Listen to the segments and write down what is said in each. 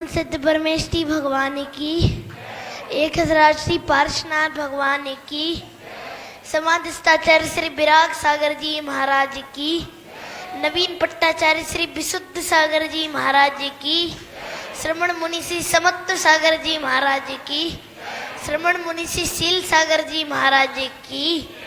सिद्ध परमेष्ठी भगवान की, एक हजरात श्री पार्श्वनाथ भगवान की, समाधिस्ताचार्य श्री विराग सागर जी महाराज की, नवीन पट्टाचार्य श्री विशुद्ध सागर जी महाराज की, श्रमण मुनि श्री समत्व सागर जी महाराज की, श्रमण मुनि श्री शील सागर जी महाराज की।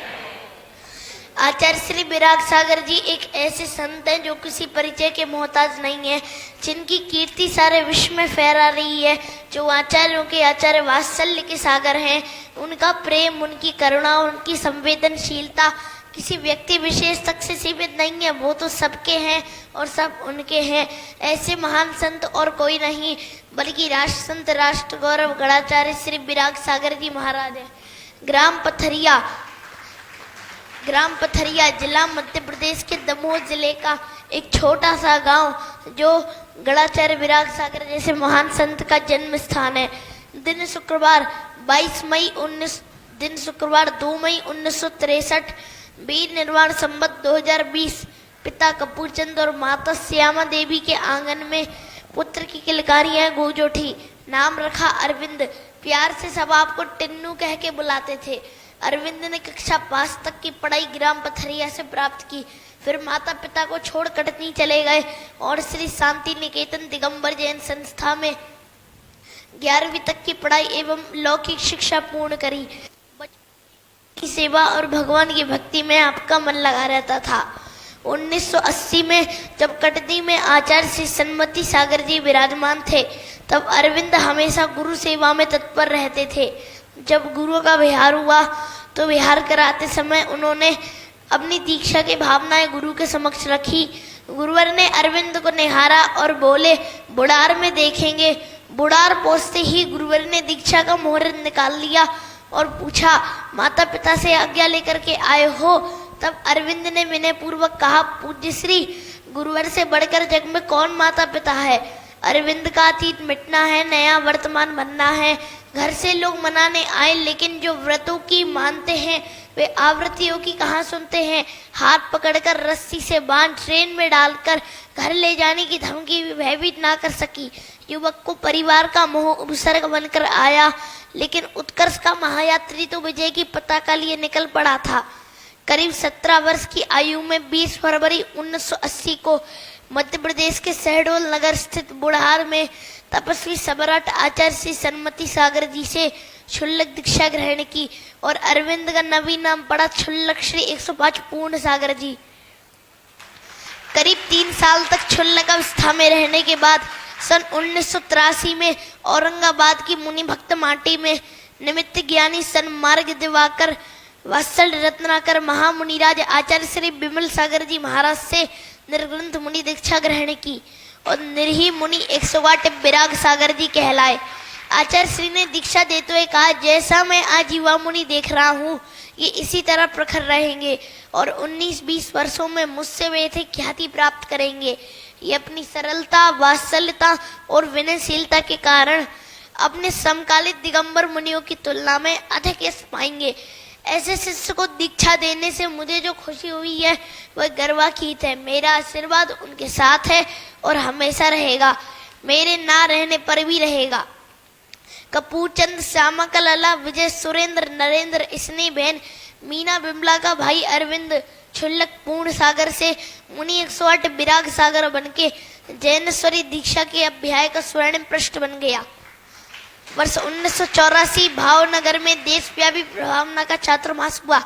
आचार्य श्री विराग सागर जी एक ऐसे संत हैं जो किसी परिचय के मोहताज नहीं है, जिनकी कीर्ति सारे विश्व में फैला रही है, जो आचार्यों के आचार्य वात्सल्य के सागर हैं। उनका प्रेम, उनकी करुणा, उनकी संवेदनशीलता किसी व्यक्ति विशेष तक से सीमित नहीं है, वो तो सबके हैं और सब उनके हैं। ऐसे महान संत और कोई नहीं बल्कि राष्ट्र संत, राष्ट्र गौरव गणाचार्य श्री विराग सागर जी महाराज है। ग्राम पथरिया जिला मध्य प्रदेश के दमोह जिले का एक छोटा सा गांव, जो गणाचार्य विराग सागर जैसे महान संत का जन्म स्थान है। दिन शुक्रवार 2 मई 1963, वीर निर्वाण संवत 2020, पिता कपूरचंद और माता श्यामा देवी के आंगन में पुत्र की किलकारियां गूंज उठी। नाम रखा अरविंद। प्यार से सब आपको टिन्नू कह के बुलाते थे। अरविंद ने कक्षा 5 तक की पढ़ाई ग्राम पथरिया से प्राप्त की। फिर माता पिता को छोड़ कटनी चले गए और श्री शांति निकेतन दिगंबर जैन संस्था में 11वीं तक की पढ़ाई एवं लौकिक शिक्षा पूर्ण करी। की सेवा और भगवान की भक्ति में आपका मन लगा रहता था। 1980 में जब कटनी में आचार्य श्री सन्मति सागर जी विराजमान थे, तब अरविंद हमेशा गुरु सेवा में तत्पर रहते थे। जब गुरु का विहार हुआ तो विहार कराते समय उन्होंने अपनी दीक्षा की भावनाएं गुरु के समक्ष रखी। गुरुवर ने अरविंद को निहारा और बोले, बुढ़ार में देखेंगे। बुढ़ार पहुंचते ही गुरुवर ने दीक्षा का मुहूर्त निकाल लिया और पूछा, माता पिता से आज्ञा लेकर के आए हो? तब अरविंद ने विनय पूर्वक कहा, पूज्य श्री, गुरुवर से बढ़कर जग में कौन माता पिता है? अरविंद का अतीत मिटना है, नया वर्तमान बनना है। घर से लोग मनाने आए, लेकिन जो व्रतों की मानते हैं वे आवृत्तियों की कहाँ सुनते हैं। हाथ पकड़कर रस्सी से बांध ट्रेन में डालकर घर ले जाने की धमकी भी भयभीत ना कर सकी। युवक को परिवार का मोह उपसर्ग बनकर आया, लेकिन उत्कर्ष का महायात्री तो विजय की पताका लिए निकल पड़ा था। करीब 17 वर्ष की आयु में 20 फरवरी 1980 को मध्य प्रदेश के शहडोल नगर स्थित बुढ़ार में तपस्वी सम्राट आचार्य श्री सन्मति सागर जी से क्षुल्लक दीक्षा ग्रहण की और अरविंद का नवीन नाम पड़ा क्षुल्लक श्री 105 पूर्ण सागर जी। करीब 3 साल तक क्षुल्लक अवस्था में रहने के बाद सन 1983 में औरंगाबाद की मुनि भक्त माटी में निमित्त ज्ञानी सन्मार्ग दिवाकर वात्सल रत्नाकर महामुनिराज आचार्य श्री विमल सागर जी महाराज से निर्ग्रंथ मुनि दीक्षा ग्रहण की और निर्ही मुनि 108 विराग सागर जी कहलाए। आचार्य श्री ने दीक्षा देते हुए कहा, जैसा मैं आज युवा मुनि देख रहा हूँ, ये इसी तरह प्रखर रहेंगे और 19-20 वर्षों में मुझसे वे थे ख्याति प्राप्त करेंगे। ये अपनी सरलता, वात्सल्यता और विनयशीलता के कारण अपने समकालिक दिगंबर मुनियों की तुलना में अधिक यश पाएंगे। ऐसे शिष्य को दीक्षा देने से मुझे जो खुशी हुई है वह गर्वातीत है। मेरा आशीर्वाद उनके साथ है और हमेशा रहेगा, मेरे ना रहने पर भी रहेगा। कपूरचंद, श्यामा का लला, विजय, सुरेंद्र, नरेंद्र, स्नेह बहन, मीना, बिमला का भाई अरविंद क्षुल्लक पूर्ण सागर से मुनि 108 विराग सागर बनके जैनेश्वरी दीक्षा के अभ्याय का स्वर्ण पृष्ठ बन गया। वर्ष 1984 भावनगर में देशव्यापी भावना का चातुर्मास हुआ।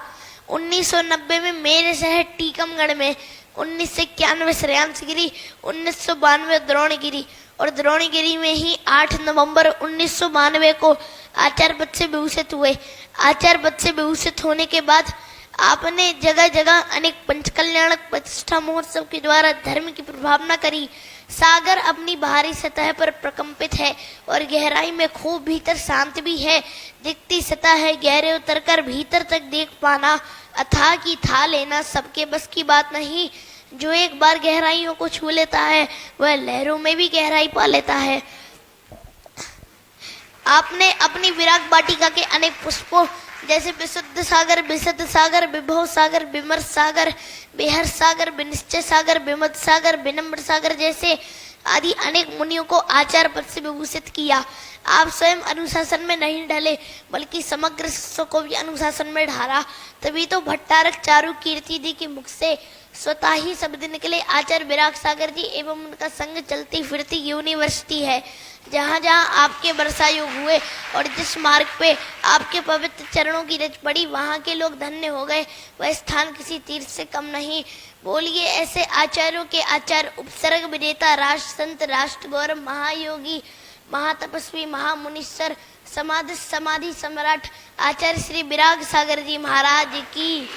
1990 में मेरे शहर टीकमगढ़ में, 1991 श्रेयांसगिरी, 1992 द्रोणगिरी और द्रोणगिरी में ही 8 नवंबर 1992 को आचार्य पद से विभूषित हुए। आचार्य पद से विभूषित होने के बाद आपने जगह जगह अनेक पंचकल्याणक प्रतिष्ठा महोत्सव के द्वारा धर्म की प्रभावना करी। सागर अपनी बाहरी सतह पर प्रकंपित है और गहराई में खूब भीतर शांत भी है। दिखती सतह है, गहरे उतरकर भीतर तक देख पाना, अथाह की था लेना सबके बस की बात नहीं। जो एक बार गहराइयों को छू लेता है वह लहरों में भी गहराई पा लेता है। आपने अपनी विराग वाटिका के अनेक पुष्पों जैसे विशुद्ध सागर, विशुद्ध सागर, विभव सागर, विमर्श सागर, बेहर सागर, विनिश्चय सागर, विमद सागर, विनम्र सागर जैसे आदि अनेक मुनियों को आचार्य पद से विभूषित किया। आप स्वयं अनुशासन में नहीं ढले बल्कि समग्र शिष्यों को भी अनुशासन में ढाला। तभी तो भट्टारक चारु कीर्ति दी के मुख से स्वतः ही शब्द निकले। आचार्य विराग सागर जी एवं उनका संग चलती फिरती यूनिवर्सिटी है। जहाँ जहाँ आपके वर्षायोग हुए और जिस मार्ग पे आपके पवित्र चरणों की रच पड़ी वहाँ के लोग धन्य हो गए। वह स्थान किसी तीर्थ से कम नहीं। बोलिए ऐसे आचार्यों के आचार्य, उपसर्ग विजेता, राष्ट्र संत, राष्ट्र गौरव, महायोगी, महातपस्वी, महामुनीश्वर, समाधि सम्राट आचार्य श्री विराग सागर जी महाराज की।